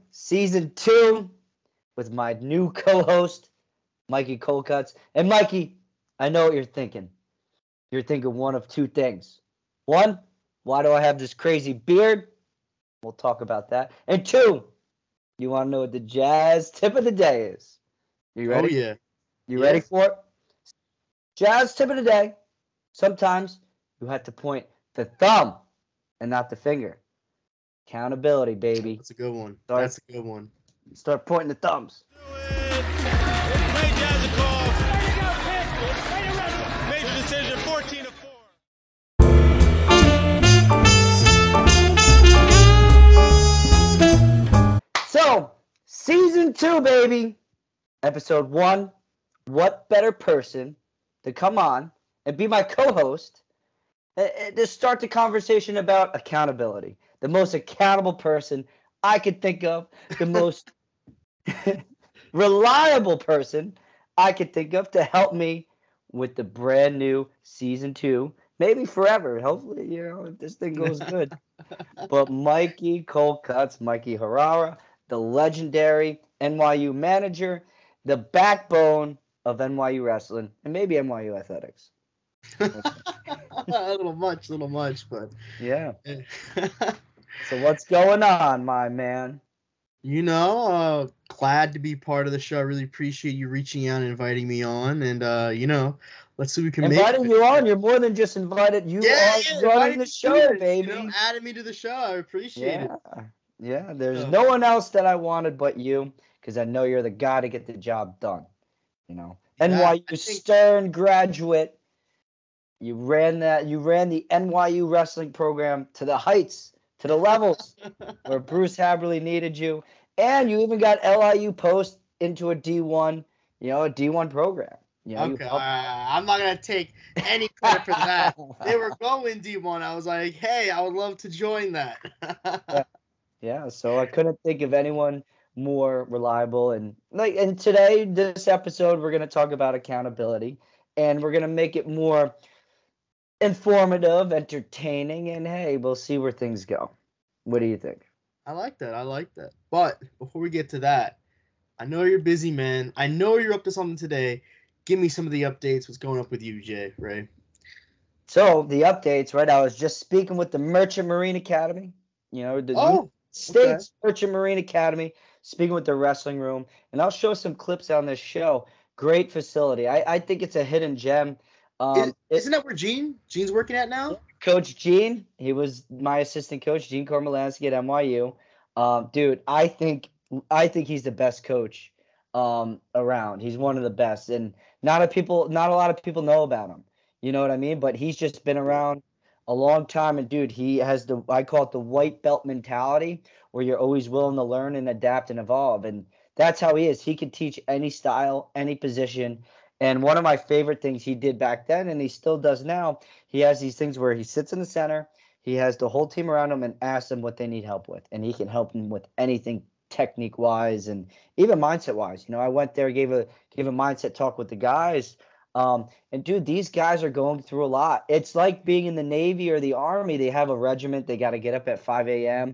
Season 2 with my new co-host, Mikey Cold Cutz. And Mikey, I know what you're thinking. You're thinking one of two things. One, why do I have this crazy beard? We'll talk about that. And two, you want to know what the jazz tip of the day is? You ready? Oh, yeah. You ready for it? Jazz tip of the day. Sometimes you have to point the thumb and not the finger. Accountability, baby. That's a good one. Start pointing the thumbs. Ray Jaz a call. Major decision, 14-4. So, season 2, baby. Episode 1. What better person to come on and be my co-host to start the conversation about accountability? The most accountable person I could think of, the most reliable person I could think of to help me with the brand new season 2, maybe forever. Hopefully, if this thing goes good. But Mikey Cold Cutz, Mikey Harara, the legendary NYU manager, the backbone of NYU wrestling, and maybe NYU athletics. a little much, but yeah. So what's going on, my man? Glad to be part of the show. I really appreciate you reaching out and inviting me on. And, let's see what we can inviting you on. You're more than just invited. You are running the show, baby. Adding me to the show. I appreciate it. Yeah, there's no one else that I wanted but you, because I know you're the guy to get the job done. NYU Stern graduate. You ran the NYU wrestling program to the heights, to the levels where Bruce Haberly needed you. And you even got LIU Post into a D1, a D1 program. Okay, I'm not going to take any credit for that. They were going D1. I was like, hey, I would love to join that. Yeah, so I couldn't think of anyone more reliable. And today, this episode, we're going to talk about accountability. And we're going to make it more informative, entertaining, and hey, we'll see where things go. What do you think? I like that. But before we get to that, I know you're busy, man. I know you're up to something today. Give me some of the updates. What's going up with you, Ray? So the updates, right? I was just speaking with the Merchant Marine Academy. The State's Merchant Marine Academy. Speaking with the wrestling room, and I'll show some clips on this show. Great facility. I think it's a hidden gem. Isn't that where Gene's working at now? Coach Gene, he was my assistant coach, Gene Kormalansky at NYU. Dude, I think he's the best coach around. He's one of the best, and not a lot of people know about him. You know what I mean? But he's just been around a long time, and dude, he has I call it the white belt mentality, where you're always willing to learn and adapt and evolve, and that's how he is. He can teach any style, any position. And one of my favorite things he did back then, and he still does now, he has these things where he sits in the center, he has the whole team around him and asks them what they need help with. And he can help them with anything technique-wise and even mindset-wise. I went there, gave a mindset talk with the guys. And, dude, these guys are going through a lot. It's like being in the Navy or the Army. They have a regiment. They got to get up at 5 a.m.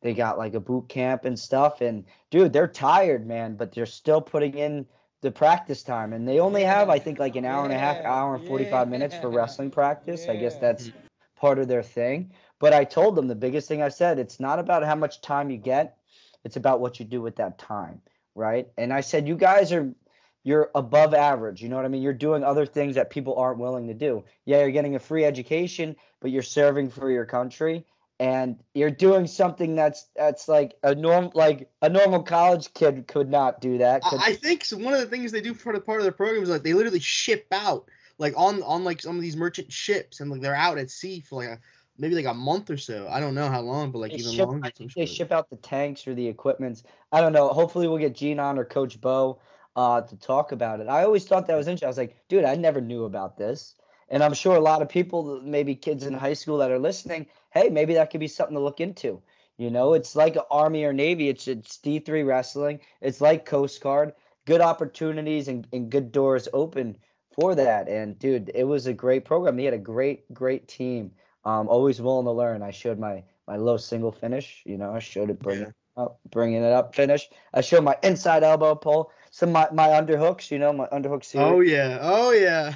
They got, like, a boot camp and stuff. And, dude, they're tired, man, but they're still putting in the practice time, and they only have, I think, like an hour and a half, hour and 45 minutes for wrestling practice. I guess that's part of their thing. But I told them the biggest thing I said, it's not about how much time you get, it's about what you do with that time, right? And I said, you guys you're above average. You know what I mean? You're doing other things that people aren't willing to do. Yeah, you're getting a free education, but you're serving for your country. And you're doing something that's like a normal college kid could not do that. I think so. One of the things they do for the part of their program is like they literally ship out like on like some of these merchant ships, and like they're out at sea for like maybe like a month or so. I don't know how long, but like even longer. I think they ship out the tanks or the equipments. I don't know. Hopefully we'll get Gene on or Coach Bo to talk about it. I always thought that was interesting. I was like, dude, I never knew about this. And I'm sure a lot of people, maybe kids in high school that are listening, hey, maybe that could be something to look into. It's like an Army or Navy. It's D3 wrestling. It's like Coast Guard. Good opportunities and good doors open for that. And, dude, it was a great program. He had a great team. Always willing to learn. I showed my low single finish. I showed it brilliant. bringing it up. Finish. I show my inside elbow pull. Some my underhooks. My underhook series. Oh yeah.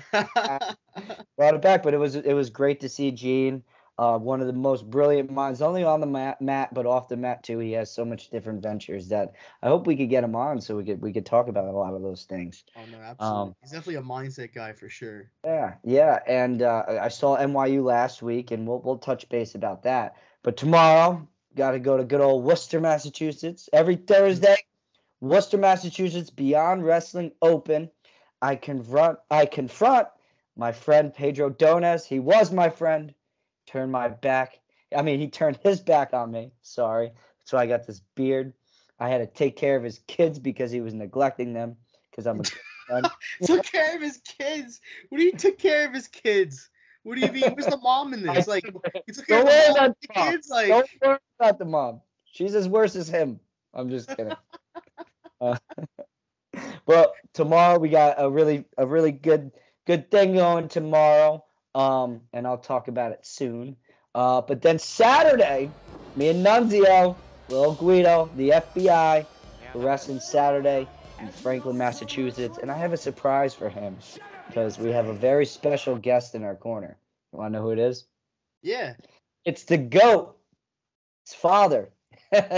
Brought it back, but it was great to see Gene. One of the most brilliant minds, only on the mat, but off the mat too. He has so much different ventures that I hope we could get him on so we could talk about a lot of those things. Oh no, absolutely. He's definitely a mindset guy for sure. Yeah, and I saw NYU last week, and we'll touch base about that. But tomorrow, got to go to good old Worcester, Massachusetts. Every Thursday, Worcester, Massachusetts, Beyond Wrestling Open. I confront my friend Pedro Dones. He was my friend. Turned my back. He turned his back on me. Sorry. So I got this beard. I had to take care of his kids because he was neglecting them because I'm a good friend. Took care of his kids? What do you took care of his kids? What do you mean? Where's the mom in this? Like, you took care of the kids? Like, don't worry about the mom. She's as worse as him. I'm just kidding. Well, tomorrow we got a really good thing going tomorrow. And I'll talk about it soon. But then Saturday, me and Nunzio, Lil Guido, the FBI, we're wrestling Saturday in Franklin, Massachusetts, and I have a surprise for him because we have a very special guest in our corner. You want to know who it is? Yeah. It's the GOAT, his father.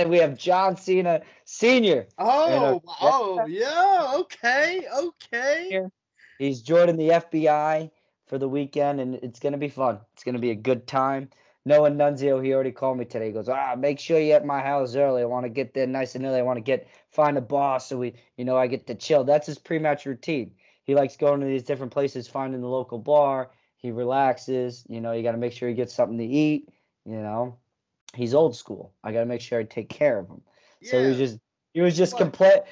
We have John Cena Sr. Yeah, okay. He's joining the FBI for the weekend, and it's going to be fun. It's going to be a good time. Knowing Nunzio, he already called me today. He goes, make sure you're at my house early. I want to get there nice and early. I want to find a boss so I get to chill. That's his pre-match routine. He likes going to these different places, finding the local bar. He relaxes. You got to make sure he gets something to eat. He's old school. I got to make sure I take care of him. Yeah. So he was just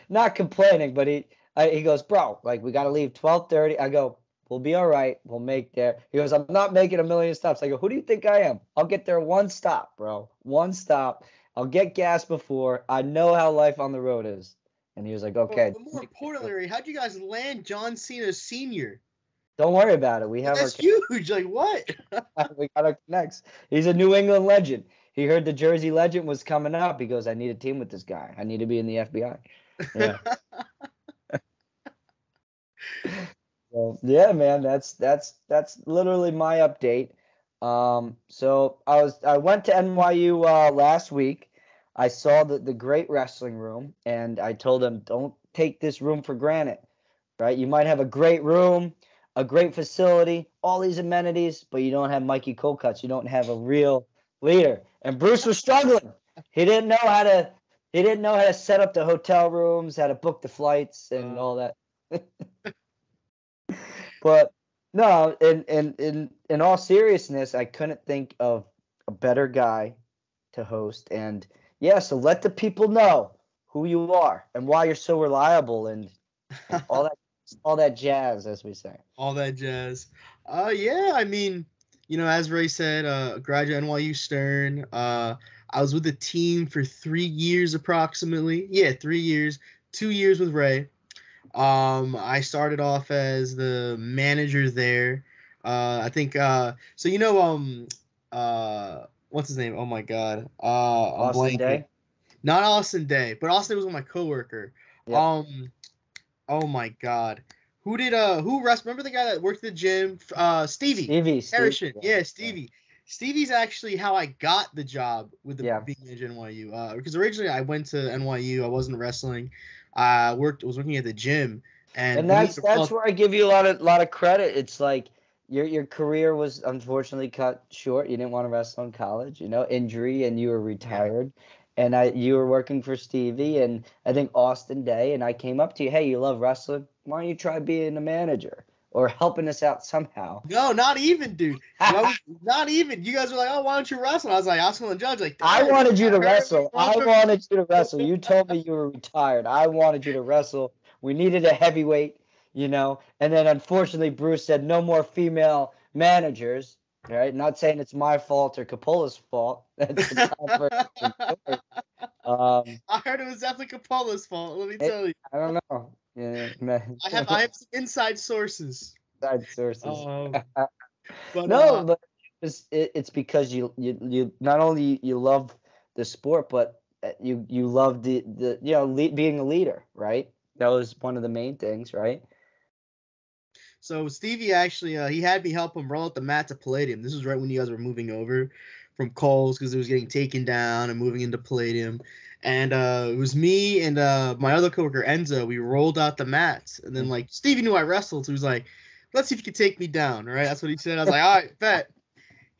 not complaining, but he goes, bro, like we got to leave 12:30. I go, we'll be all right. We'll make there. He goes, I'm not making a million stops. I go, who do you think I am? I'll get there one stop, bro. One stop. I'll get gas before. I know how life on the road is. And he was like, okay. But more importantly, how'd you guys land John Cena Sr.? Don't worry about it. That's huge. Like, what? We got our connects. He's a New England legend. He heard the Jersey legend was coming up. He goes, I need a team with this guy. I need to be in the FBI. Yeah. So, yeah, man, that's literally my update. So I went to NYU last week. I saw the great wrestling room, and I told them, don't take this room for granted, right? You might have a great room, a great facility, all these amenities, but you don't have Mikey Cold Cutz. You don't have a real leader. And Bruce was struggling. He didn't know how to set up the hotel rooms, how to book the flights, and all that. But no, in all seriousness, I couldn't think of a better guy to host. And yeah, so let the people know who you are and why you're so reliable and all that jazz, as we say. All that jazz. Yeah, as Ray said, graduate NYU Stern. I was with the team for 3 years approximately. Yeah, 3 years. 2 years with Ray. I started off as the manager there. I think what's his name? Oh my God. Austin Day? Not Austin Day, but Austin was my coworker. Yep. Oh my God. Who remember the guy that worked at the gym? Stevie. Harrison. Yeah, Stevie. Yeah. Stevie's actually how I got the job with the being manager at NYU. Because originally I went to NYU, I wasn't wrestling. I was working at the gym, and that's where I give you a lot of credit. It's like your career was unfortunately cut short. You didn't want to wrestle in college, injury, and you were retired. Yeah. And you were working for Stevie, and I think Austin Day, and I came up to you, hey, you love wrestling? Why don't you try being a manager or helping us out somehow? No, not even, dude. Not even. You guys were like, oh, why don't you wrestle? I was like, I was telling the judge, like, I wanted you to wrestle. You told me you were retired. I wanted you to wrestle. We needed a heavyweight, and then unfortunately Bruce said no more female managers. Right? Not saying it's my fault or Capolla's fault. I heard it was definitely Capolla's fault. Let me tell you. I don't know. Yeah, man. I have some inside sources. But it's because you not only you love the sport, but you loved the being a leader, right? That was one of the main things, right? So Stevie actually, he had me help him roll out the mat to Palladium. This was right when you guys were moving over from Coles because it was getting taken down and moving into Palladium. And it was me and my other coworker Enzo. We rolled out the mats, and then like Stevie knew I wrestled, so he was like, "Let's see if you can take me down." Right? That's what he said. I was like, "All right, bet."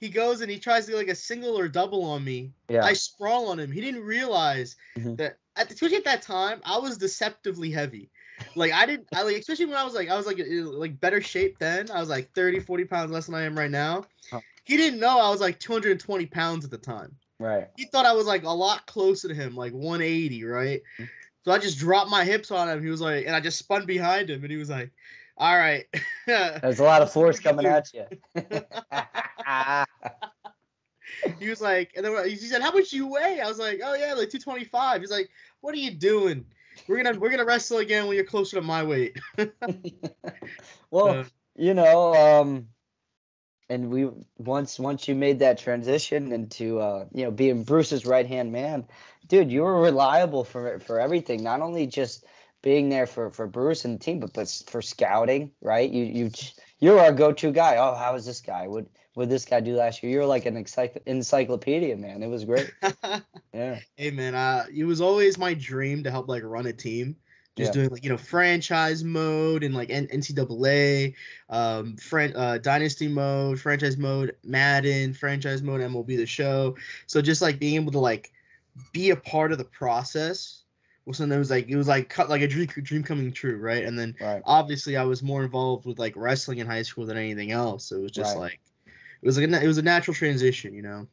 He goes and he tries to do like a single or double on me. Yeah. I sprawl on him. He didn't realize that, especially at that time, I was deceptively heavy. Like especially when I was like better shape then. I was like 30, 40 pounds less than I am right now. Huh. He didn't know I was like 220 pounds at the time. Right. He thought I was like a lot closer to him, like 180, right? So I just dropped my hips on him. He was like, and I just spun behind him, and he was like, "All right." There's a lot of force coming at you. He was like, and then he said, "How much you weigh?" I was like, "Oh yeah, like 225." He's like, "What are you doing? We're gonna wrestle again when you're closer to my weight." Well, and we once you made that transition into being Bruce's right hand man, dude, you were reliable for everything. Not only just being there for Bruce and the team, but for scouting, right? You're our go-to guy. Oh, how was this guy? What this guy do last year? You're like an encyclopedia, man. It was great. Yeah. Hey man, it was always my dream to help like run a team. Just doing like franchise mode and like NCAA, dynasty mode, franchise mode, Madden, franchise mode, MLB The Show. So just like being able to like be a part of the process was something that was like a dream coming true, right? And then obviously I was more involved with like wrestling in high school than anything else. So it was just like it was a natural transition,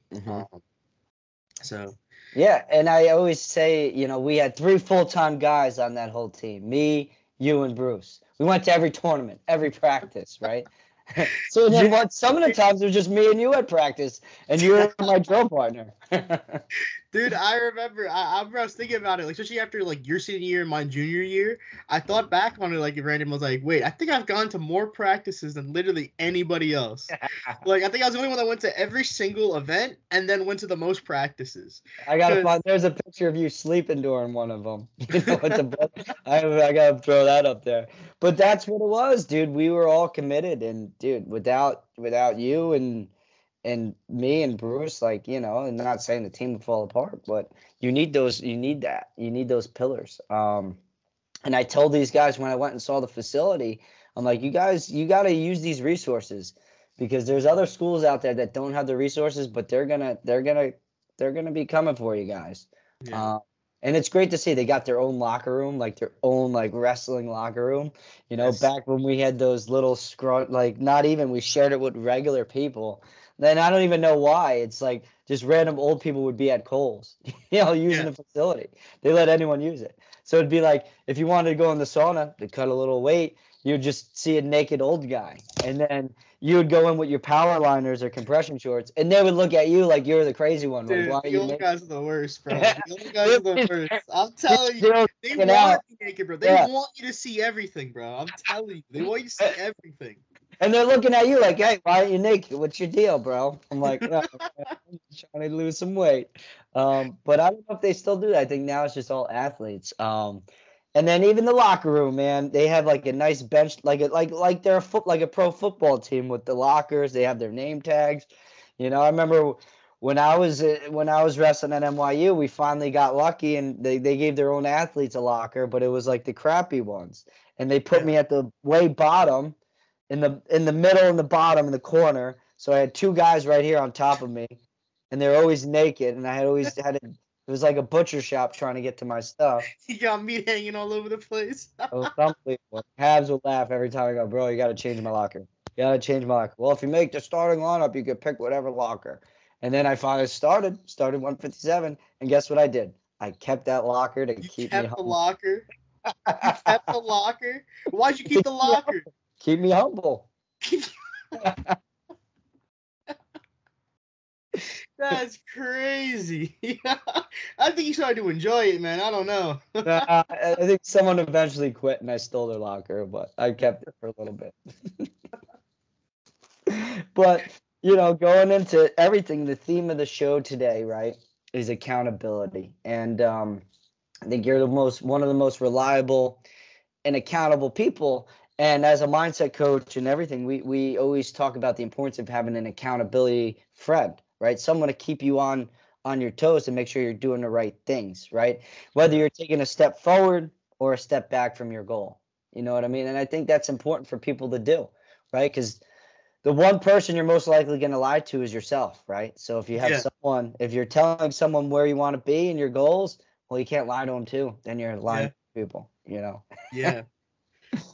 So. Yeah, and I always say, we had 3 full-time guys on that whole team. Me, you, and Bruce. We went to every tournament, every practice, right? So then some of the times it was just me and you at practice, and you were my drill partner. Dude, I remember I was thinking about it, like especially after like your senior year and my junior year. I thought back on it like random. I was like, wait, I think I've gone to more practices than literally anybody else. Like I think I was the only one that went to every single event and then went to the most practices. I gotta find. There's a picture of you sleeping during one of them. I gotta throw that up there. But that's what it was, dude. We were all committed, and dude, without you and me and Bruce, like, and not saying the team would fall apart, but you need those pillars. And I told these guys when I went and saw the facility, I'm like, you guys, you got to use these resources because there's other schools out there that don't have the resources, but they're gonna be coming for you guys. Yeah. And it's great to see they got their own locker room, like their own like wrestling locker room. Yes. Back when we had those little we shared it with regular people. Then I don't even know why. It's like just random old people would be at Kohl's, using the facility. They let anyone use it. So it'd be like if you wanted to go in the sauna to cut a little weight, you'd just see a naked old guy. And then you would go in with your power liners or compression shorts, and they would look at you like you're the crazy one. Dude, like, why the old guys are the worst, bro. The old guys are the worst. I'm telling you, they want you naked, bro. They want you to see everything, bro. I'm telling you, they want you to see everything. And they're looking at you like, hey, why aren't you naked? What's your deal, bro? I'm like, no, I'm trying to lose some weight. But I don't know if they still do that. I think now it's just all athletes. And then even the locker room, man, they have like a nice bench, like they're a pro football team with the lockers. They have their name tags. I remember when I was wrestling at NYU, we finally got lucky and they gave their own athletes a locker, but it was like the crappy ones. And they put me at the way bottom. In the middle and the bottom in the corner, so I had 2 guys right here on top of me, and they're always naked, and I always had it. It was like a butcher shop trying to get to my stuff. You got meat hanging all over the place. It was unbelievable. Habs would laugh every time I go, bro, you got to change my locker. You got to change my locker. Well, if you make the starting lineup, you could pick whatever locker. And then I finally started 157, and guess what I did? I kept that locker to keep me humble. You kept the locker? You kept the locker? Why'd you keep the locker? Keep me humble. That's crazy. I think you started to enjoy it, man. I don't know. I think someone eventually quit and I stole their locker, but I kept it for a little bit. But, going into everything, the theme of the show today, right? is accountability. And I think you're one of the most reliable and accountable people. And as a mindset coach and everything, we always talk about the importance of having an accountability friend, right? Someone to keep you on your toes and make sure you're doing the right things, right? Whether you're taking a step forward or a step back from your goal. You know what I mean? And I think that's important for people to do, right? Because the one person you're most likely going to lie to is yourself, right? So if you have if you're telling someone where you want to be and your goals, well, you can't lie to them too. Then you're lying to people, you know? Yeah.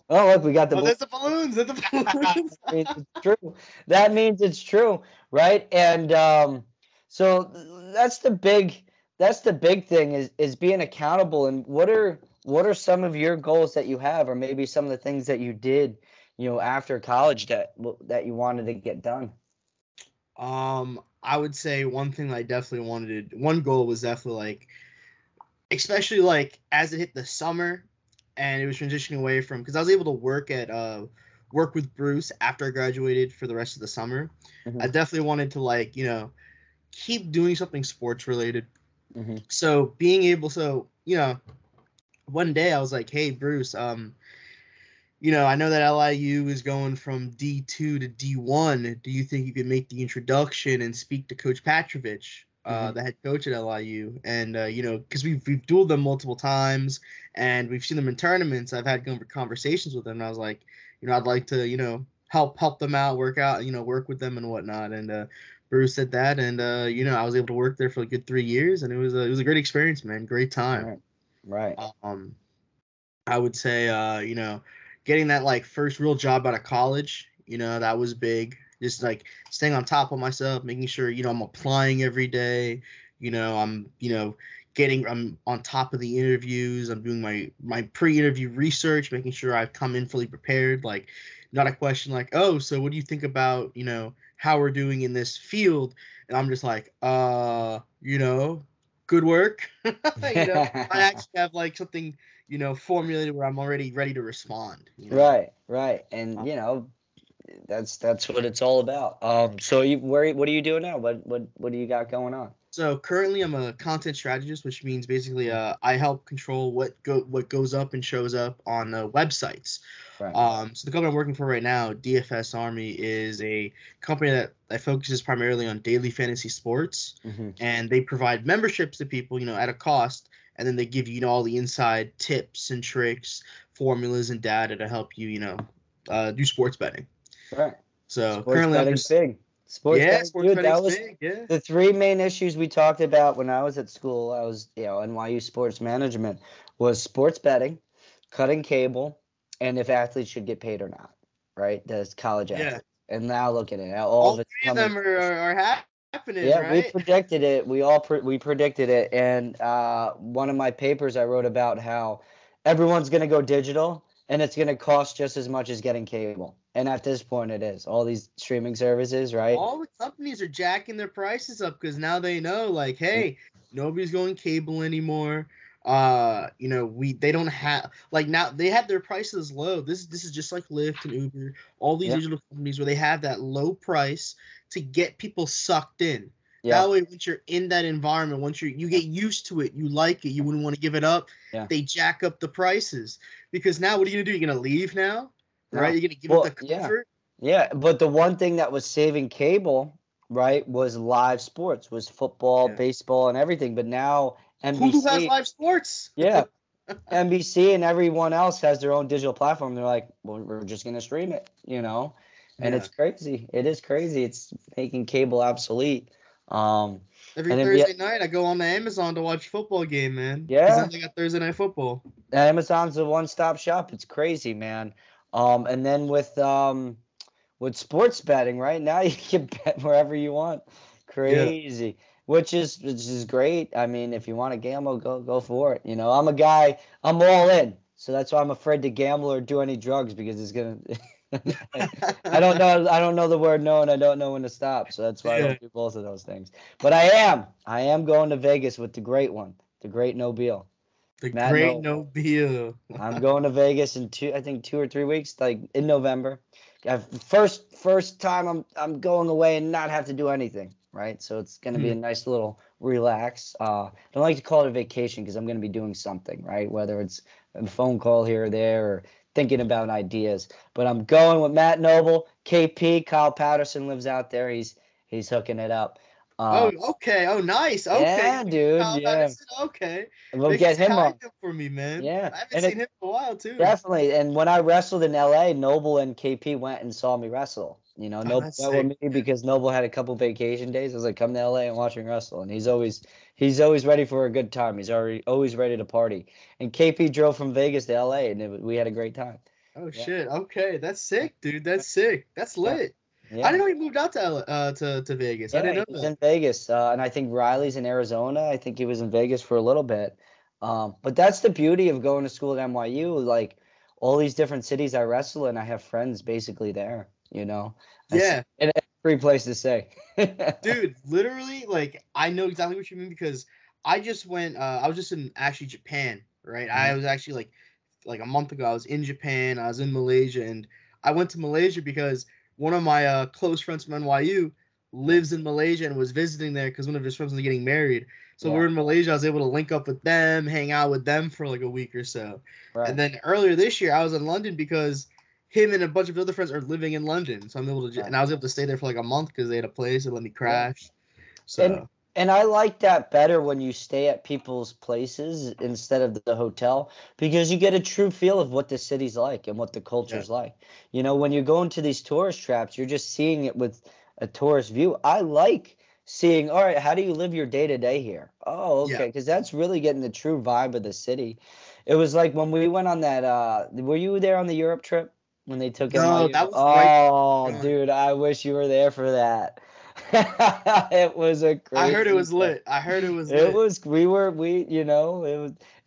Oh, look, we got the there's the balloons. There's the balloons. That means it's true. That means it's true, right? And so that's the big thing is being accountable. And what are some of your goals that you have, or maybe some of the things that you did, after college that you wanted to get done? I would say one thing that I definitely wanted. One goal was definitely like, especially like as it hit the summer. And it was transitioning away from, because I was able to work with Bruce after I graduated for the rest of the summer. Mm-hmm. I definitely wanted to keep doing something sports related. Mm-hmm. So being able, one day I was like, hey Bruce, I know that LIU is going from D2 to D1. Do you think you could make the introduction and speak to Coach Petrovich, the head coach at LIU? And, because we've dueled them multiple times and we've seen them in tournaments. I've had conversations with them. And I was like, I'd like to, help them out, work with them and whatnot. And Bruce said that. And, I was able to work there for a good 3 years. And it was a great experience, man. Great time. Right. I would say, getting that first real job out of college, that was big. Just staying on top of myself, making sure, I'm applying every day, I'm on top of the interviews. I'm doing my pre-interview research, making sure I've come in fully prepared. Not a question oh, so what do you think about, how we're doing in this field? And I'm just good work. I actually have something, formulated where I'm already ready to respond. Right. And, that's what it's all about. So what are you doing now? What do you got going on? So currently I'm a content strategist, which means basically I help control what goes up and shows up on websites. Right. So the company I'm working for right now, DFS Army, is a company that focuses primarily on daily fantasy sports, and they provide memberships to people, at a cost, and then they give you, all the inside tips and tricks, formulas, and data to help you, do sports betting. Right. So sports currently betting's big. Sports betting, dude, that was big, yeah. The three main issues we talked about when I was at school. I was, NYU sports management, was sports betting, cutting cable, and if athletes should get paid or not. Right? That's college athletes. And now look at it. All three of them are happening. Yeah, right? we predicted it. We predicted it. And one of my papers I wrote about how everyone's going to go digital, and it's going to cost just as much as getting cable. And at this point, it is. All these streaming services, right? All the companies are jacking their prices up because now they know, hey, nobody's going cable anymore. They don't have, now they have their prices low. This is just like Lyft and Uber, all these digital companies where they have that low price to get people sucked in. Yeah. That way, once you're in that environment, once you get used to it, you like it, you wouldn't want to give it up. Yeah. They jack up the prices because now what are you gonna do? You're gonna leave now, right? You're gonna give up the comfort. Yeah, but the one thing that was saving cable, right, was live sports, was football, baseball, and everything. But now NBC Hulu has live sports. Yeah, NBC and everyone else has their own digital platform. They're like, well, we're just gonna stream it, and it's crazy. It is crazy. It's making cable obsolete. Every Thursday night, I go on to Amazon to watch football game, man. Yeah, because then they got Thursday Night Football. Amazon's a one-stop shop. It's crazy, man. And then with sports betting, right now you can bet wherever you want. Crazy, which is great. I mean, if you want to gamble, go for it. I'm a guy. I'm all in, so that's why I'm afraid to gamble or do any drugs because it's gonna. I don't know the word no, and I don't know when to stop. So that's why I don't do both of those things. But I am going to Vegas with the great one, the great Nobile. Nobile. I'm going to Vegas in 2 or 3 weeks, in November. First time I'm going away and not have to do anything, right? So it's going to be a nice little relax. I don't like to call it a vacation because I'm going to be doing something, right? Whether it's a phone call here or there or thinking about ideas. But I'm going with Matt Noble, KP. Kyle Patterson lives out there. He's hooking it up. Okay. Oh, nice. Okay. Yeah, dude. Kyle Yeah. Patterson, okay. We'll get him on. For me, man. Yeah. I haven't seen him for a while, too. Definitely. And when I wrestled in LA, Noble and KP went and saw me wrestle. You know, Noble went with me because Noble had a couple vacation days. I was like, come to LA and watch me wrestle. And he's always ready for a good time. He's always ready to party. And KP drove from Vegas to LA, and we had a great time. Oh, shit. Okay. That's sick, dude. That's sick. That's lit. Yeah. I didn't know he moved out to Vegas. Yeah, I didn't know he's that. in Vegas, and I think Riley's in Arizona. I think he was in Vegas for a little bit. But that's the beauty of going to school at NYU. Like all these different cities I wrestle in, I have friends basically there. You know. Yeah. And it's a free place to stay. Dude, literally, like I know exactly what you mean because I just went. I was just in actually Japan, right? I was actually like a month ago. I was in Japan. I was in Malaysia, and I went to Malaysia because one of my close friends from NYU lives in Malaysia and was visiting there because one of his friends was getting married. So we're in Malaysia. I was able to link up with them, hang out with them for like a week or so. Right. And then earlier this year, I was in London because him and a bunch of other friends are living in London. So I'm able to, and I was able to stay there for like a month because they had a place and let me crash. So. And I like that better when you stay at people's places instead of the hotel because you get a true feel of what the city's like and what the culture's like. You know, when you go into these tourist traps, you're just seeing it with a tourist view. I like seeing, all right, how do you live your day-to-day here? Oh, okay, because that's really getting the true vibe of the city. It was like when we went on that, were you there on the Europe trip when they took it? No, that was right. Dude, I wish you were there for that. It was a crazy. I heard it was lit.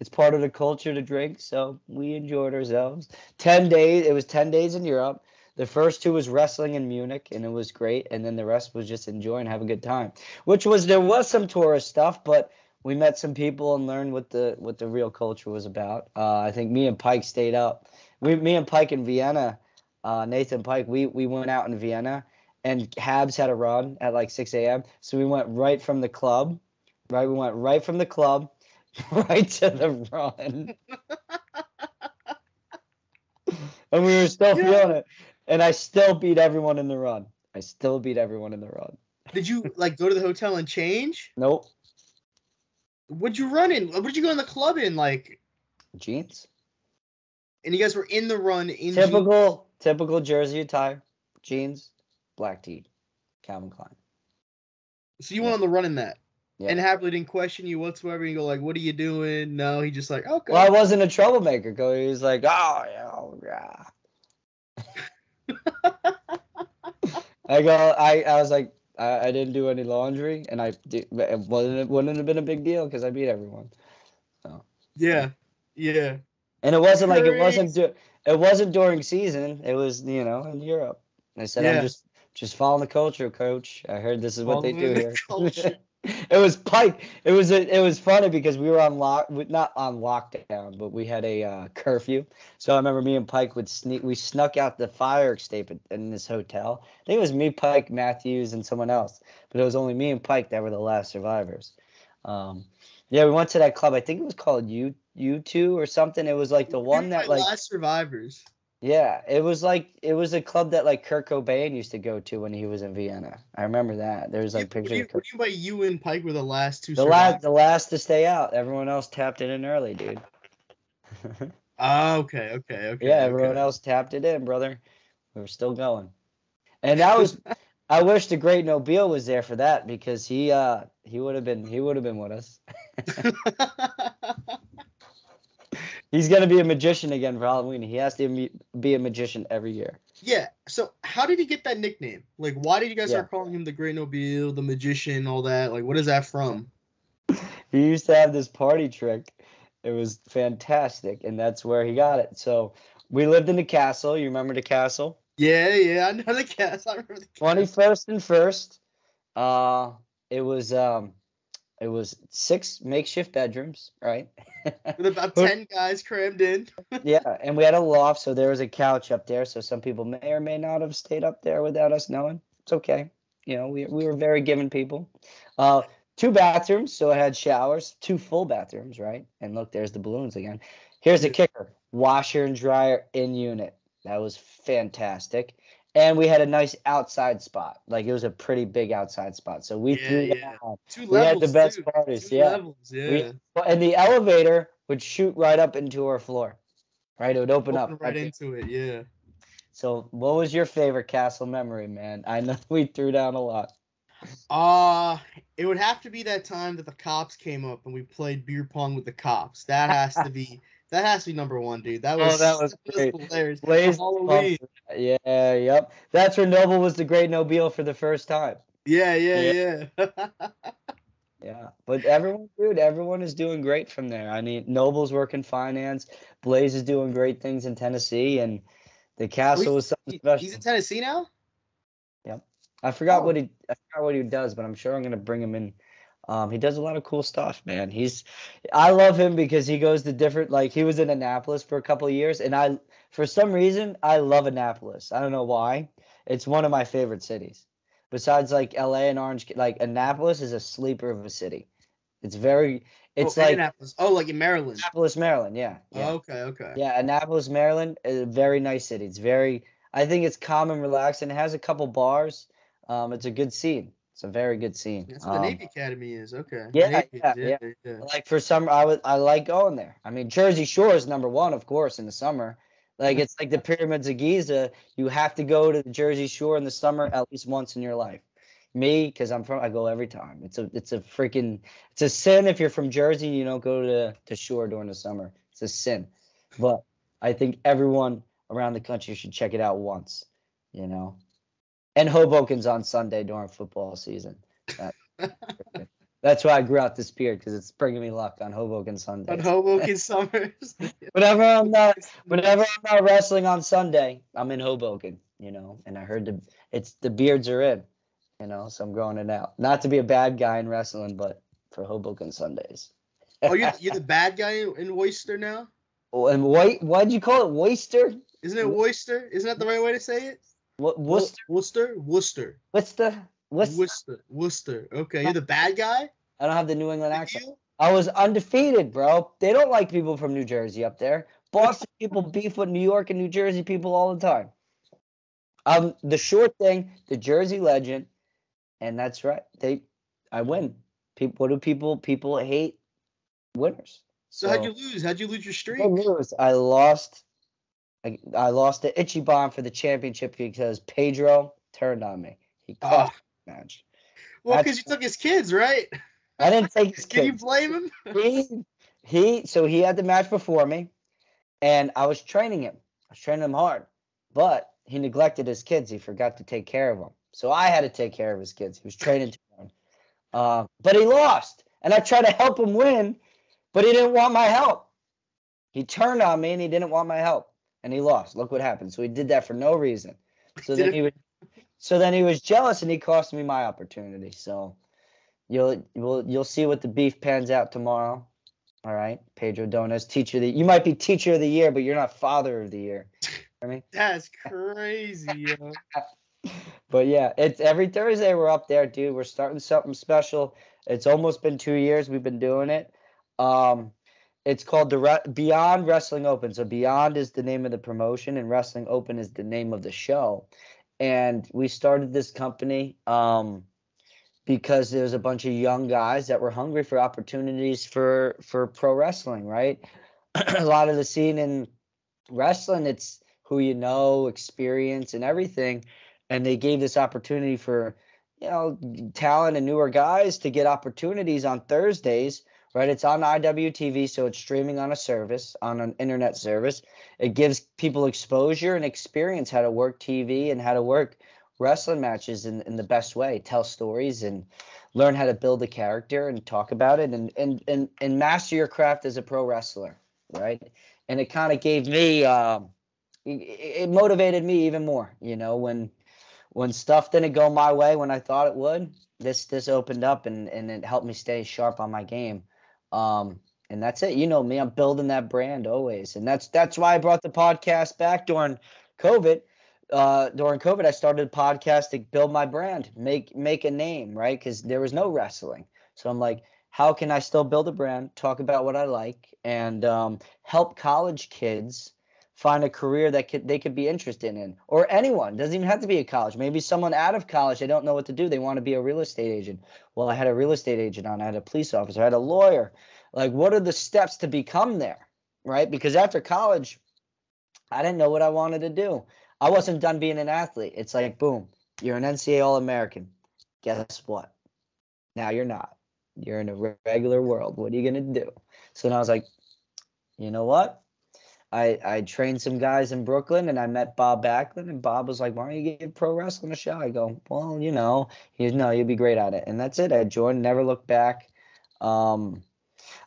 It's part of the culture to drink, so we enjoyed ourselves. 10 days. It was 10 days in Europe. The first 2 was wrestling in Munich, and it was great. And then the rest was just enjoy and have a good time. There was some tourist stuff, but we met some people and learned what the real culture was about. I think me and Pike stayed up. Me and Pike in Vienna, Nathan Pike, we went out in Vienna. And Habs had a run at like 6 a.m. So we went right from the club, right? We went right from the club, right to the run. And we were still feeling it. And I still beat everyone in the run. Did you like go to the hotel and change? Nope. What'd you run in? What'd you go in the club in? Like jeans. And you guys were in the run in typical jersey attire, jeans. Black tee, Calvin Klein. So you went on the run in that, and happily didn't question you whatsoever. You go like, "What are you doing?" No, he just like, "Okay." Well, I wasn't a troublemaker. He was like, "Oh yeah." I was like, I didn't do any laundry, and it wouldn't have been a big deal because I beat everyone. So. Yeah. And it wasn't like it wasn't during season. It was in Europe. I said I'm just following the culture, coach. I heard this is what they do here. It was Pike. It was funny because we were not on lockdown, but we had a curfew. So I remember me and Pike we snuck out the fire escape in this hotel. I think it was me, Pike, Matthews, and someone else, but it was only me and Pike that were the last survivors. We went to that club. I think it was called U2 or something. It was like the one that like last survivors. Yeah, it was a club that like Kurt Cobain used to go to when he was in Vienna. I remember that. There's like pictures. What do you mean by you and Pike were the last 2 survivors? The last to stay out. Everyone else tapped it in early, dude. Okay. Yeah, everyone else tapped it in, brother. We were still going. And that was I wish the great Nobile was there for that because he would have been with us. He's going to be a magician again for Halloween. He has to be a magician every year. Yeah. So how did he get that nickname? Like, why did you guys start calling him the Great Nobile, the magician, all that? Like, what is that from? He used to have this party trick. It was fantastic, and that's where he got it. So we lived in the castle. You remember the castle? Yeah. I know the castle. I remember the castle. 21st and 1st. It was 6 makeshift bedrooms, right? With about 10 guys crammed in. Yeah, and we had a loft, so there was a couch up there. So some people may or may not have stayed up there without us knowing. It's okay. we were very giving people. 2 bathrooms, so I had showers, 2 full bathrooms, right? And look, there's the balloons again. Here's the kicker: washer and dryer in unit. That was fantastic. And we had a nice outside spot. Like, it was a pretty big outside spot. So we threw down. 2 we levels, had the best too. parties. 2 yeah. levels, yeah. And the elevator would shoot right up into our floor. It would open up. Right into it, yeah. So what was your favorite castle memory, man? I know we threw down a lot. It would have to be that time that the cops came up and we played beer pong with the cops. That has to be number 1, dude. That was great. hilarious. Halloween. Yeah, yep. That's where Noble was the great Nobile for the first time. Yeah. Yeah, but everyone is doing great from there. I mean, Noble's working finance. Blaze is doing great things in Tennessee, and the castle was something special. He's in Tennessee now? Yep. I forgot what he does, but I'm sure I'm gonna bring him in. He does a lot of cool stuff, man. I love him because he goes to different, like, he was in Annapolis for a couple of years, and for some reason, I love Annapolis. I don't know why. It's one of my favorite cities. Besides, like, LA and Orange, like, Annapolis is a sleeper of a city. It's like Annapolis. Oh, like in Maryland. Annapolis, Maryland, yeah. Oh, okay. Yeah, Annapolis, Maryland is a very nice city. I think it's calm and relaxed, and it has a couple bars. It's a good scene. It's a very good scene. That's what the Navy Academy is. Okay. Yeah. Like, for summer, I like going there. I mean, Jersey Shore is number 1, of course, in the summer. Like, it's like the pyramids of Giza. You have to go to the Jersey Shore in the summer at least once in your life. Me, because I go every time. It's a sin if you're from Jersey and you don't go to shore during the summer. It's a sin. But I think everyone around the country should check it out once, And Hoboken's on Sunday during football season. That's why I grew out this beard, because it's bringing me luck on Hoboken Sundays. On Hoboken summers. whenever I'm not wrestling on Sunday, I'm in Hoboken, And I heard the beards are in, So I'm growing it out. Not to be a bad guy in wrestling, but for Hoboken Sundays. Oh, you're the bad guy in Worcester now? Oh, and why'd you call it Worcester? Isn't it Worcester? Isn't that the right way to say it? What, Worcester? Worcester. Worcester. Okay, you're the bad guy? I don't have the New England accent. I was undefeated, bro. They don't like people from New Jersey up there. Boston people beef with New York and New Jersey people all the time. The short thing, the Jersey legend, and that's right. I win. What do people hate? Winners. So how'd you lose? How'd you lose your streak? I lost. I lost the Ichiban for the championship because Pedro turned on me. He cost the match. Well, because you took his kids, right? I didn't take his kids. Can you blame him? He had the match before me, and I was training him. I was training him hard, but he neglected his kids. He forgot to take care of them. So I had to take care of his kids. He was training too hard. But he lost, and I tried to help him win, but he didn't want my help. He turned on me, and he didn't want my help. And he lost. Look what happened. So he did that for no reason. So then he was jealous, and he cost me my opportunity. So you'll see what the beef pans out tomorrow. All right, Pedro Donas, you might be teacher of the year, but you're not father of the year. I mean, that's crazy, yo. But yeah, it's every Thursday we're up there, dude. We're starting something special. It's almost been 2 years we've been doing it. It's called the Beyond Wrestling Open. So Beyond is the name of the promotion, and Wrestling Open is the name of the show. And we started this company because there's a bunch of young guys that were hungry for opportunities for pro wrestling, right? A lot of the scene in wrestling, it's who you know, experience, and everything. And they gave this opportunity for, talent and newer guys to get opportunities on Thursdays. Right, it's on IWTV, so it's streaming on an internet service. It gives people exposure and experience how to work TV and how to work wrestling matches in the best way, tell stories and learn how to build a character and talk about it and master your craft as a pro wrestler, right? And it kind of gave me, it motivated me even more, when stuff didn't go my way when I thought it would. This opened up and it helped me stay sharp on my game. And that's it. You know me, I'm building that brand always. And that's why I brought the podcast back during COVID. during COVID, I started a podcast to build my brand, make a name, right? Because there was no wrestling. So I'm like, how can I still build a brand, talk about what I like, and help college kids find a career that they could be interested in, or anyone. Doesn't even have to be a college. Maybe someone out of college, they don't know what to do. They want to be a real estate agent. Well, I had a real estate agent on. I had a police officer. I had a lawyer. Like, what are the steps to become there, right? Because after college, I didn't know what I wanted to do. I wasn't done being an athlete. It's like, boom, you're an NCAA All-American. Guess what? Now you're not. You're in a regular world. What are you going to do? So then I was like, you know what? I trained some guys in Brooklyn, and I met Bob Backlund, and Bob was like, why don't you give pro wrestling a shot? I go, well, you'd be great at it. And that's it. I joined, never looked back. A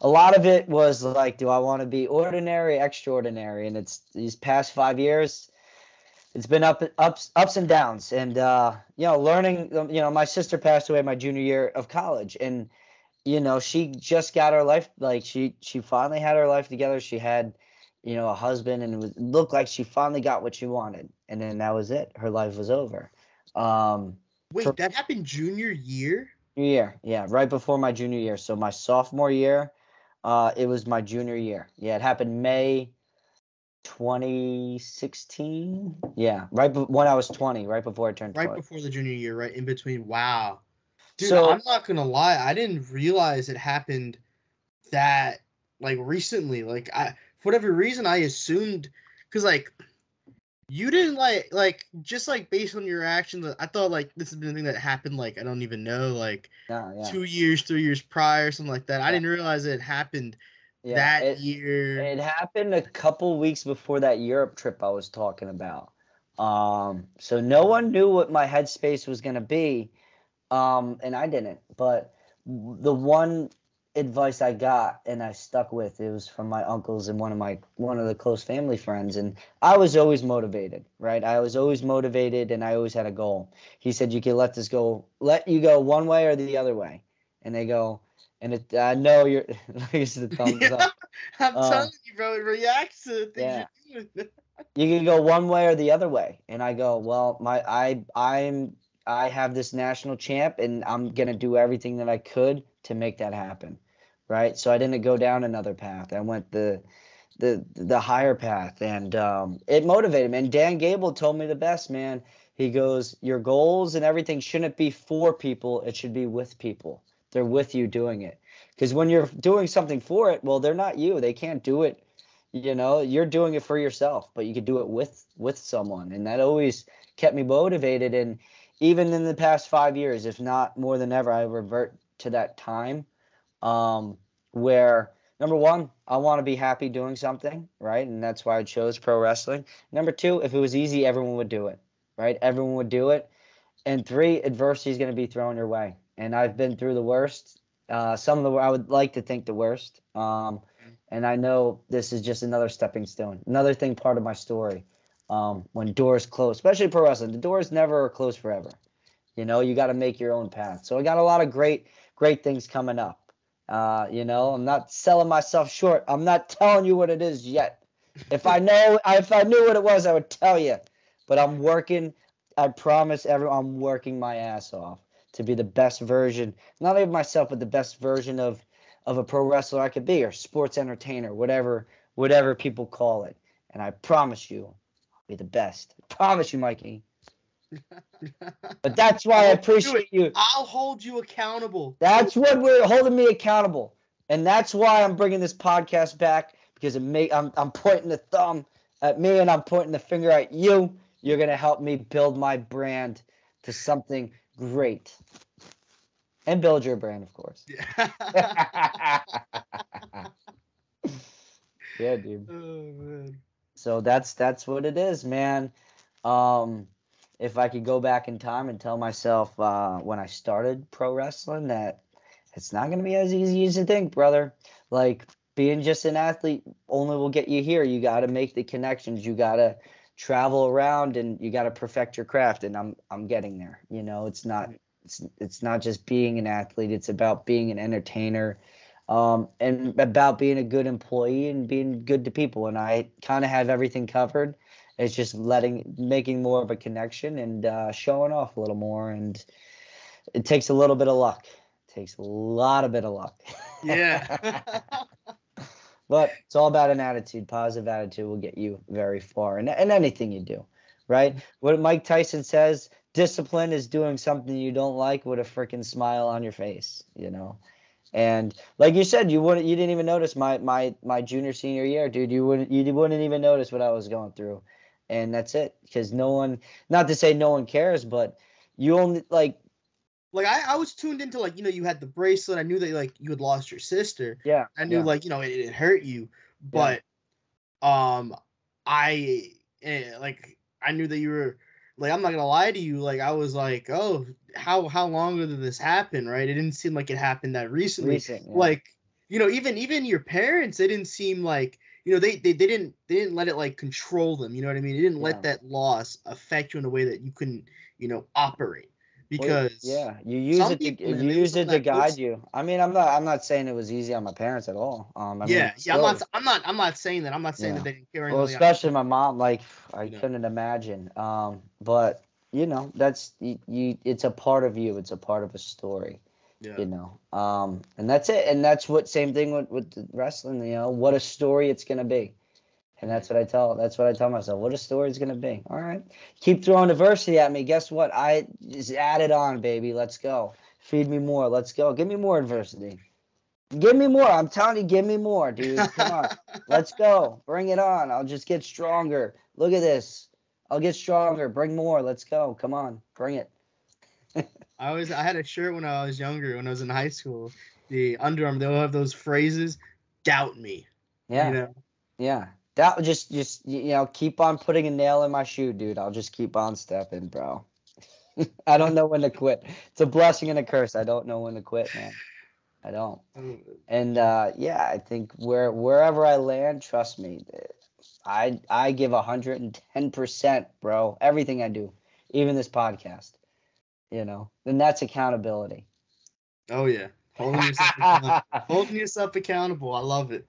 lot of it was like, do I want to be ordinary, extraordinary? And it's these past 5 years, it's been ups and downs. And, learning, my sister passed away my junior year of college. And, she just got her life, like she finally had her life together. She had, a husband, and it looked like she finally got what she wanted. And then that was it. Her life was over. Wait, that happened junior year? Yeah, right before my junior year. So my sophomore year, it was my junior year. Yeah, it happened May 2016. Yeah, when I was 20, right before I turned 20. Right before the junior year, right in between. Wow. Dude, so, I'm not going to lie. I didn't realize it happened that, recently. For whatever reason, I assumed, because, you didn't, just, based on your actions, I thought, this has been a thing that happened, I don't even know, 2 years, 3 years prior, something like that. I didn't realize it happened that year. It happened a couple weeks before that Europe trip I was talking about. So no one knew what my headspace was going to be, and I didn't. But the one advice I got and I stuck with, it was from my uncles and one of the close family friends, and I was always motivated, right? I was always motivated, and I always had a goal. He said, you can let you go one way or the other way. And they go, and I know you're here's the thumbs up. I'm telling you, bro, it reacts to things you're doing. You can go one way or the other way. And I go, well, I have this national champ, and I'm gonna do everything that I could to make that happen. Right. So I didn't go down another path. I went the higher path, and it motivated me. And Dan Gable told me the best, man. He goes, your goals and everything shouldn't be for people. It should be with people. They're with you doing it. Because when you're doing something for it, well, they're not you. They can't do it. You're doing it for yourself, but you could do it with someone. And that always kept me motivated. And even in the past 5 years, if not more than ever, I revert to that time. Where number one, I want to be happy doing something, right? And that's why I chose pro wrestling. Number two, if it was easy, everyone would do it, right? Everyone would do it. And three, adversity is going to be thrown your way. And I've been through the worst. I would like to think the worst. And I know this is just another stepping stone, another thing, part of my story. When doors close, especially pro wrestling, the doors never are closed forever. You got to make your own path. So I got a lot of great things coming up. I'm not selling myself short. I'm not telling you what it is yet. If I knew what it was, I would tell you. But I'm working. I promise everyone, I'm working my ass off to be the best version, not only of myself, but the best version of a pro wrestler I could be, or sports entertainer, whatever people call it. And I promise you, I'll be the best. I promise you, Mikey. But that's why I appreciate you. I'll hold you accountable. That's what we're holding me accountable, and that's why I'm bringing this podcast back, because I'm pointing the thumb at me, and I'm pointing the finger at you. You're gonna help me build my brand to something great, and build your brand, of course. Yeah, dude. Oh man. So that's what it is, man. If I could go back in time and tell myself when I started pro wrestling that it's not going to be as easy as you think, brother. Being just an athlete only will get you here. You got to make the connections. You got to travel around, and you got to perfect your craft. And I'm getting there. It's not just being an athlete. It's about being an entertainer, and about being a good employee and being good to people. And I kind of have everything covered. It's just making more of a connection and showing off a little more. And it takes a little bit of luck. It takes a lot of bit of luck. Yeah. But it's all about an attitude. Positive attitude will get you very far in anything you do, right? What Mike Tyson says, discipline is doing something you don't like with a freaking smile on your face, you know? And like you said, you didn't even notice my junior, senior year, dude. You wouldn't even notice what I was going through. And that's it. Because no one, not to say no one cares, but you only like I was tuned into, like, you know, you had the bracelet. I knew that, like, you had lost your sister. Yeah. I knew, like, you know, it hurt you. But I knew that you were, like, I'm not gonna lie to you, like, I was like, oh, how long ago did this happen, right? It didn't seem like it happened that recently. Like, you know, even your parents, they didn't seem like, you know, they didn't let it, like, control them. You know what I mean? They didn't let that loss affect you in a way that you couldn't, you know, operate. Because you use it to guide you. I mean, I'm not saying it was easy on my parents at all. I'm not saying that. I'm not saying that they didn't care. Well, especially my mom. Like, I couldn't imagine. But you know, that's you. It's a part of you. It's a part of a story. Yeah. You know. And that's it. And that's same thing with wrestling. You know, what a story it's gonna be. And that's what I tell myself. What a story it's gonna be. All right. Keep throwing adversity at me. Guess what? I just add it on, baby. Let's go. Feed me more. Let's go. Give me more adversity. Give me more. I'm telling you, give me more, dude. Come on. Let's go. Bring it on. I'll just get stronger. Look at this. I'll get stronger. Bring more. Let's go. Come on. Bring it. I had a shirt when I was younger, when I was in high school. The Under Armour, they'll have those phrases. Doubt me. Yeah. You know? Yeah. That would just you know, keep on putting a nail in my shoe, dude. I'll just keep on stepping, bro. I don't know when to quit. It's a blessing and a curse. I don't know when to quit, man. I don't. And I think wherever I land, trust me, I give 110%, bro. Everything I do, even this podcast, you know. And that's accountability. Oh yeah, holding yourself accountable. I love it.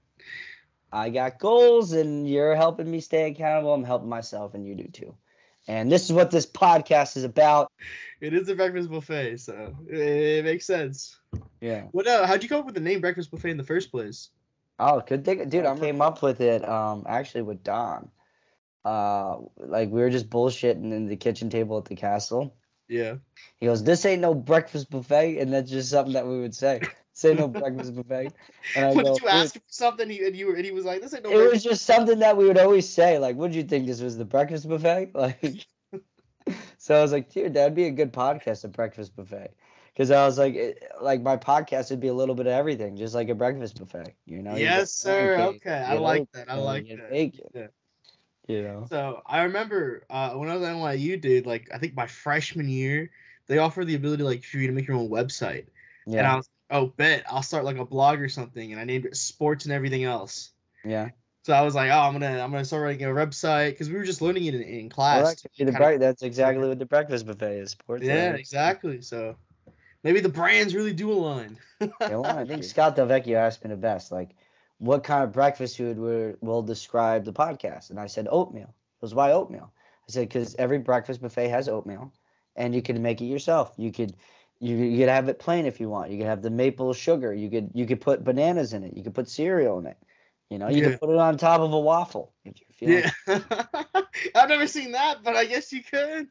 I got goals, and you're helping me stay accountable. I'm helping myself, and you do too. And this is what this podcast is about. It is a breakfast buffet, so it makes sense. Yeah. What? How'd you come up with the name breakfast buffet in the first place? Oh, good thing, dude. I came up with it actually with Don. Like, we were just bullshitting in the kitchen table at the castle. Yeah. He goes, "This ain't no breakfast buffet," and that's just something that we would say. Say no breakfast buffet. And did you ask him for something? And he was like, "This ain't no." It was just something that we would always say. Like, "What did you think this was, the breakfast buffet?" Like, so I was like, "Dude, that'd be a good podcast, a breakfast buffet." Because I was like, my podcast would be a little bit of everything, just like a breakfast buffet. You know? Yes, sir. Okay, I like that. I like that. Yeah. You know. So I remember when I was at NYU, dude. Like, I think my freshman year, they offered the ability, like, for you to make your own website. Yeah. And I was, oh, bet I'll start like a blog or something, and I named it Sports and Everything Else. Yeah. So I was like, oh, I'm gonna start writing a website, because we were just learning it in class. Well, that's exactly what the breakfast buffet is. Sports. Yeah, exactly. So maybe the brands really do align. I think Scott Del Vecchio asked me the best, like, what kind of breakfast food will describe the podcast? And I said oatmeal. It was, why oatmeal? I said, because every breakfast buffet has oatmeal, and you can make it yourself. You could have it plain if you want. You could have the maple sugar. You could put bananas in it. You could put cereal in it. You know, you could put it on top of a waffle if you're feeling. Yeah. I've never seen that, but I guess you could.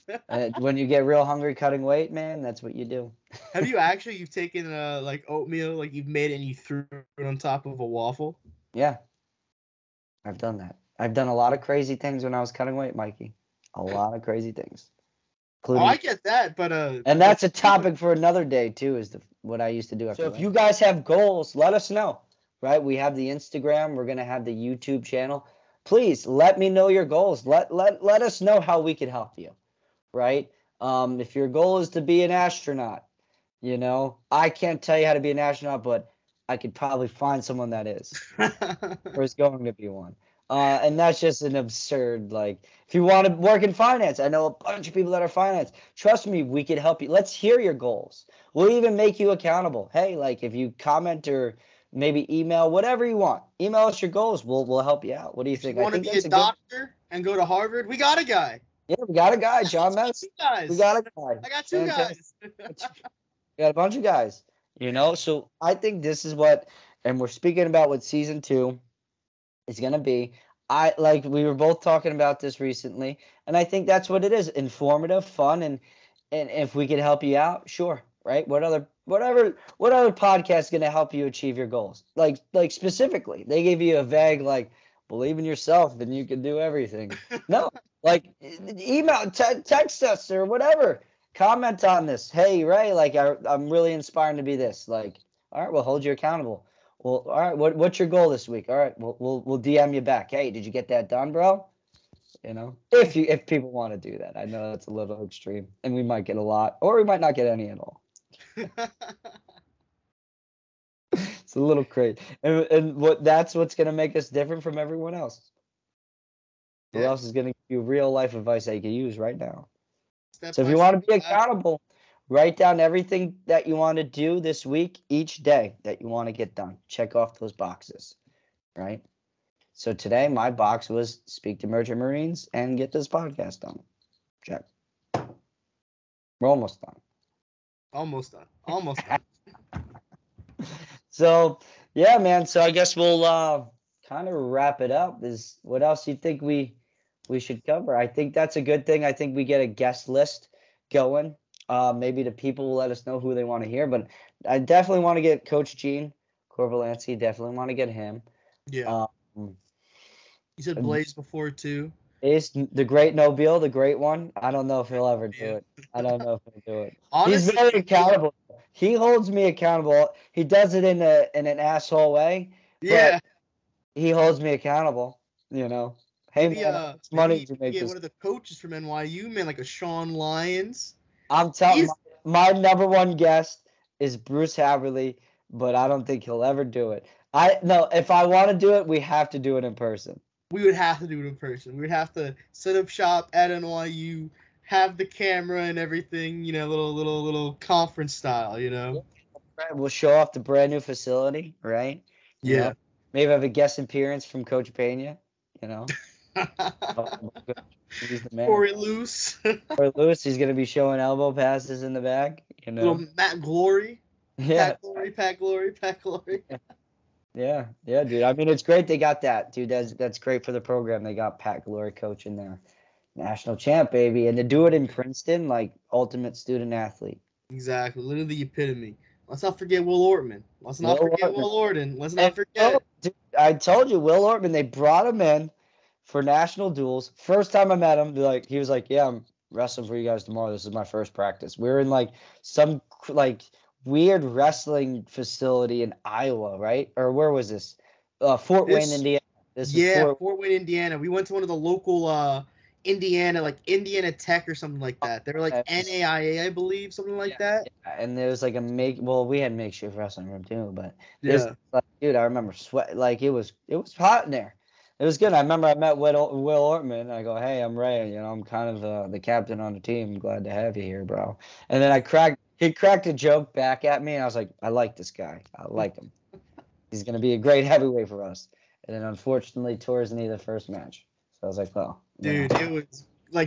When you get real hungry cutting weight, man, that's what you do. Have you you've taken like oatmeal, like you've made it and you threw it on top of a waffle? Yeah. I've done that. I've done a lot of crazy things when I was cutting weight, Mikey. A lot of crazy things. I get that, but and that's a topic for another day too, is what I used to do. So if you guys have goals, let us know. Right? We have the Instagram. We're gonna have the YouTube channel. Please let me know your goals. Let us know how we can help you. Right? If your goal is to be an astronaut, you know, I can't tell you how to be an astronaut, but I could probably find someone that is, or is going to be one. And that's just an absurd, like, if you want to work in finance, I know a bunch of people that are finance. Trust me, we could help you. Let's hear your goals. We'll even make you accountable. Hey, like, if you comment or maybe email, whatever you want, email us your goals. We'll help you out. What do you think? You want to be a doctor and go to Harvard. We got a guy. Yeah, we got a guy, John Mess. We got a guy. I got two guys. We got a bunch of guys. So I think this is what, and we're speaking about what season 2 is gonna be. We were both talking about this recently, and I think that's what it is: informative, fun, and if we can help you out, sure, right? What other podcast is gonna help you achieve your goals? Like specifically, they gave you a vague believe in yourself and you can do everything. No, email, text us or whatever. Comment on this. Hey, Ray, I'm really inspiring to be this. All right, we'll hold you accountable. Well, all right, what's your goal this week? All right, we'll DM you back. Hey, did you get that done, bro? If people want to do that. I know that's a little extreme, and we might get a lot, or we might not get any at all. It's a little crazy, and that's what's gonna make us different from everyone else. Yeah. Who else is gonna give you real life advice that you can use right now? So if you want to be accountable, write down everything that you want to do this week, each day that you want to get done. Check off those boxes, right? So today my box was speak to Merchant Marines and get this podcast done. Check. We're almost done. Almost done. So, yeah, man. So I guess we'll kind of wrap it up. What else do you think we should cover? I think that's a good thing. I think we get a guest list going. Maybe the people will let us know who they want to hear. But I definitely want to get Coach Gene Corvalanski. Definitely want to get him. Yeah. You said Blaze before, too. Is the great Nobile, the great one. I don't know if he'll ever do it. I don't know if he'll do it. Honestly, he's very accountable. He holds me accountable. He does it in an asshole way. Yeah. He holds me accountable. Hey, man, it's money to make this. One of the coaches from NYU, man, like a Sean Lyons. I'm telling you, my number one guest is Bruce Haverly, but I don't think he'll ever do it. If I want to do it, we have to do it in person. We would have to do it in person. We would have to set up shop at NYU, have the camera and everything, little conference style, We'll show off the brand new facility, right? Yeah. Maybe have a guest appearance from Coach Pena, He's the man. Corey Luce. He's going to be showing elbow passes in the back, Little Matt Glory. Yeah. Pat Glory. Yeah, dude. I mean, it's great they got that, dude. That's great for the program. They got Pat Glory coaching there. National champ, baby. And to do it in Princeton, ultimate student athlete. Exactly. Literally the epitome. Let's not forget Will Ortman. Let's not forget Will Orton. Let's not forget. Dude, I told you, Will Ortman, they brought him in for national duels. First time I met him, he was like, yeah, I'm wrestling for you guys tomorrow. This is my first practice. We're in some weird wrestling facility in Iowa, right? Or where was this? Fort Wayne, Indiana. Fort Wayne, Indiana. We went to one of the local Indiana, Indiana Tech or something like that. They were NAIA, I believe, something like that. Yeah. And there was we had makeshift wrestling room too, but dude, I remember sweat. It was hot in there. It was good. I remember I met Will Ortman. And I go, hey, I'm Ray. I'm kind of the captain on the team. I'm glad to have you here, bro. And then he cracked a joke back at me, and I was like, I like this guy. I like him. He's going to be a great heavyweight for us. And then, unfortunately, tore his knee the first match. So I was like, well. Dude, it was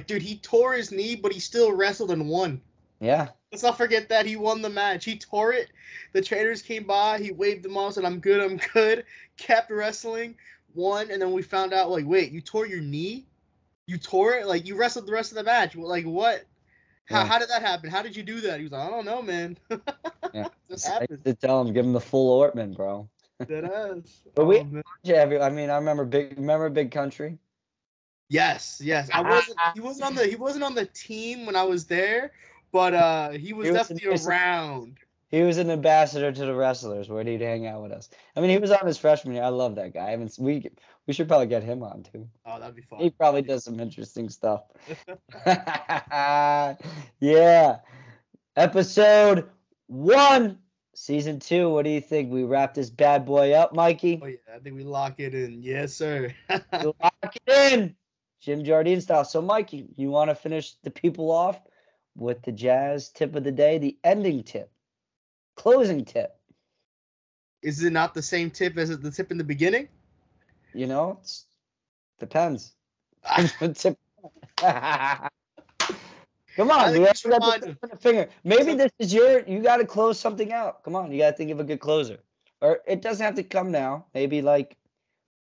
he tore his knee, but he still wrestled and won. Yeah. Let's not forget that. He won the match. He tore it. The trainers came by. He waved them off, said, I'm good. Kept wrestling, won, and then we found out, wait, you tore your knee? You tore it? You wrestled the rest of the match. What? How did that happen? How did you do that? He was like, I don't know, man. Yeah. I used to tell him, give him the full Ortman, bro. That is. But I remember Big Country. Yes. He wasn't on the team when I was there, but he was definitely around. He was an ambassador to the wrestlers where he'd hang out with us. I mean, he was on his freshman year. I love that guy. We should probably get him on too. Oh, that'd be fun. He probably does some interesting stuff. Yeah. Episode 1, season 2. What do you think? We wrap this bad boy up, Mikey? Oh yeah, I think we lock it in. Yes, sir. Lock it in, Jim Jardine style. So, Mikey, you want to finish the people off with the Jazz tip of the day, the ending tip, closing tip. Is it not the same tip as the tip in the beginning? It depends. Come on, you got the finger. Maybe this is you got to close something out. Come on, you got to think of a good closer. Or it doesn't have to come now. Maybe like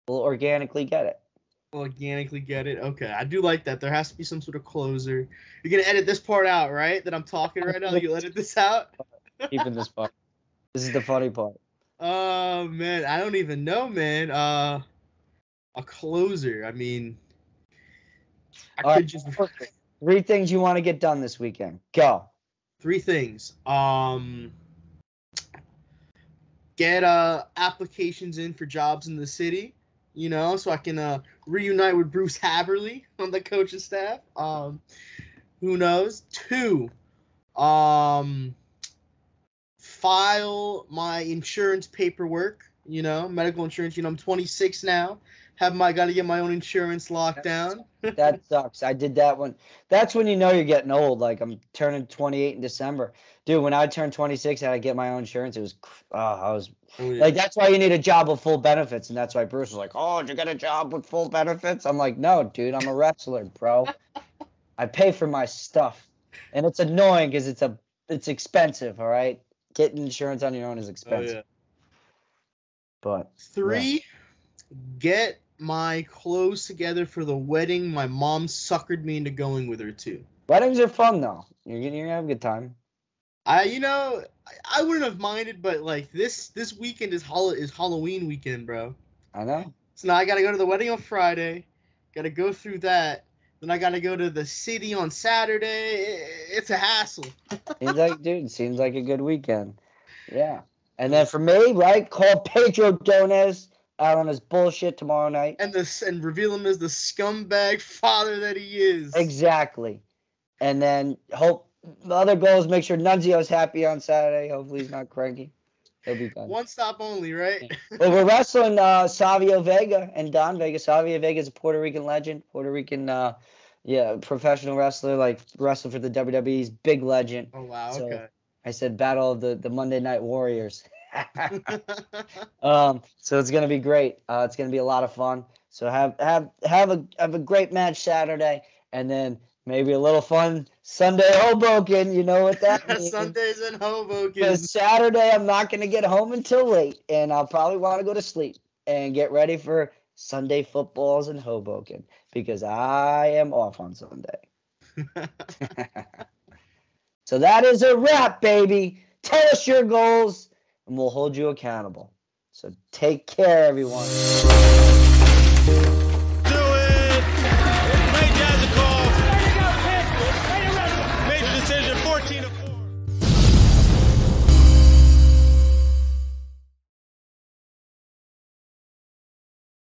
we'll organically get it. Organically get it. Okay, I do like that. There has to be some sort of closer. You're gonna edit this part out, right? That I'm talking right now. You'll edit this out. Keeping this part. This is the funny part. Oh man, I don't even know, man. A closer. I mean, I could just. 3 things you want to get done this weekend. Go. 3 things. Get applications in for jobs in the city, so I can reunite with Bruce Haberly on the coaching staff. Who knows? 2, file my insurance paperwork, medical insurance. I'm 26 now. Got to get my own insurance locked down. That sucks. I did that one. That's when you know you're getting old. Like I'm turning 28 in December. Dude, when I turned 26, I had to get my own insurance. It was, like, that's why you need a job with full benefits. And that's why Bruce was like, oh, did you get a job with full benefits? I'm like, no, dude, I'm a wrestler, bro. I pay for my stuff. And it's annoying because it's expensive, all right? Getting insurance on your own is expensive. Oh, yeah. But 3, get my clothes together for the wedding my mom suckered me into going with her to. Weddings are fun though. You're gonna have a good time. I wouldn't have minded, but like this weekend is Halloween weekend, bro. I know. So now I gotta go to the wedding on Friday. Gotta go through that. Then I gotta go to the city on Saturday. It's a hassle. Seems like a good weekend. Yeah. And then for me, right, call Pedro Dones out on his bullshit tomorrow night. And reveal him as the scumbag father that he is. Exactly. And then hope the other goal is make sure Nunzio's happy on Saturday. Hopefully he's not cranky. He'll be fine. One stop only, right? Well, we're wrestling Savio Vega and Don Vega. Savio Vega is a Puerto Rican legend. Puerto Rican professional wrestler, like wrestled for the WWE's big legend. Oh wow, so okay. I said battle of the Monday Night Warriors. So it's gonna be great. It's gonna be a lot of fun. So have a great match Saturday, and then maybe a little fun Sunday Hoboken. You know what that means? Sundays in Hoboken. Because Saturday I'm not gonna get home until late, and I'll probably want to go to sleep and get ready for Sunday footballs in Hoboken because I am off on Sunday. So that is a wrap, baby. Tell us your goals, and we'll hold you accountable. So take care, everyone.